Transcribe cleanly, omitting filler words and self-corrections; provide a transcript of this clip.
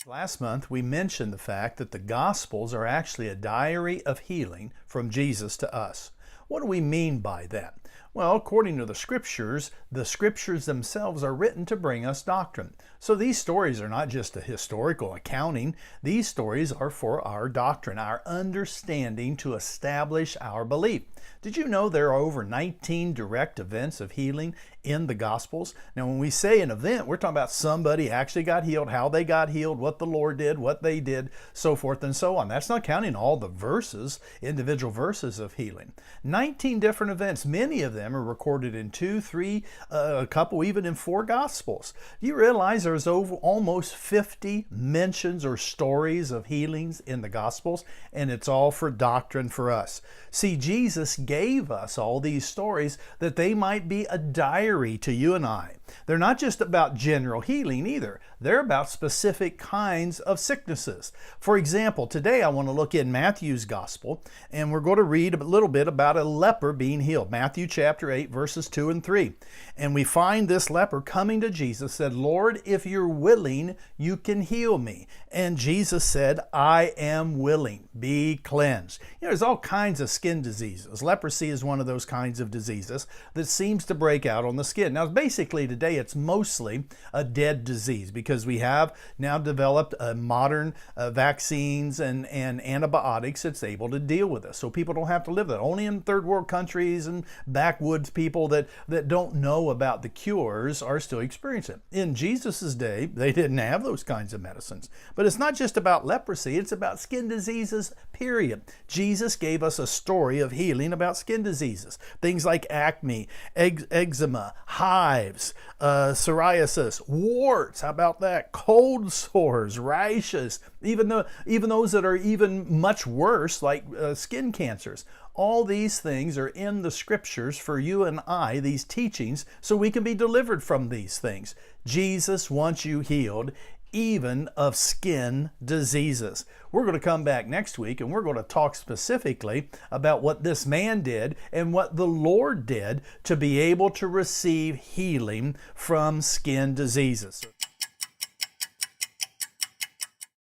Last month, we mentioned the fact that the Gospels are actually a diary of healing from Jesus to us. What do we mean by that? Well, according to the Scriptures themselves are written to bring us doctrine. So these stories are not just a historical accounting. These stories are for our doctrine, our understanding to establish our belief. Did you know there are over 19 direct events of healing in the Gospels? Now, when we say an event, we're talking about somebody actually got healed, how they got healed, what the Lord did, what they did, so forth and so on. That's not counting all the verses, individual verses of healing. 19 different events, many of them are recorded in 2, 3, a couple even in 4 Gospels. Do you realize there's over almost 50 mentions or stories of healings in the Gospels? And it's all for doctrine for us. See, Jesus gave us all these stories that they might be a diary to you and I. They're not just about general healing either. They're about specific kinds of sicknesses. For example, today I want to look in Matthew's Gospel, and we're going to read a little bit about a leper being healed. Matthew chapter 8, verses 2 and 3. And we find this leper coming to Jesus, said, "Lord, if you're willing, you can heal me." And Jesus said, "I am willing. Be cleansed." There's all kinds of skin diseases. Leprosy is one of those kinds of diseases that seems to break out on the skin. Now, basically today it's mostly a dead disease because we have now developed modern vaccines and antibiotics that's able to deal with this. So people don't have to live that. Only in third world countries and backwoods people that don't know about the cures are still experiencing it. In Jesus's day, they didn't have those kinds of medicines. But it's not just about leprosy, it's about skin diseases, period. Jesus gave us a story of healing about skin diseases. Things like acne, eczema, hives, psoriasis, warts, how about that? Cold sores, rashes, even those that are even much worse, like skin cancers. All these things are in the Scriptures for you and I, these teachings, so we can be delivered from these things. Jesus wants you healed, even of skin diseases. We're going to come back next week and we're going to talk specifically about what this man did and what the Lord did to be able to receive healing from skin diseases.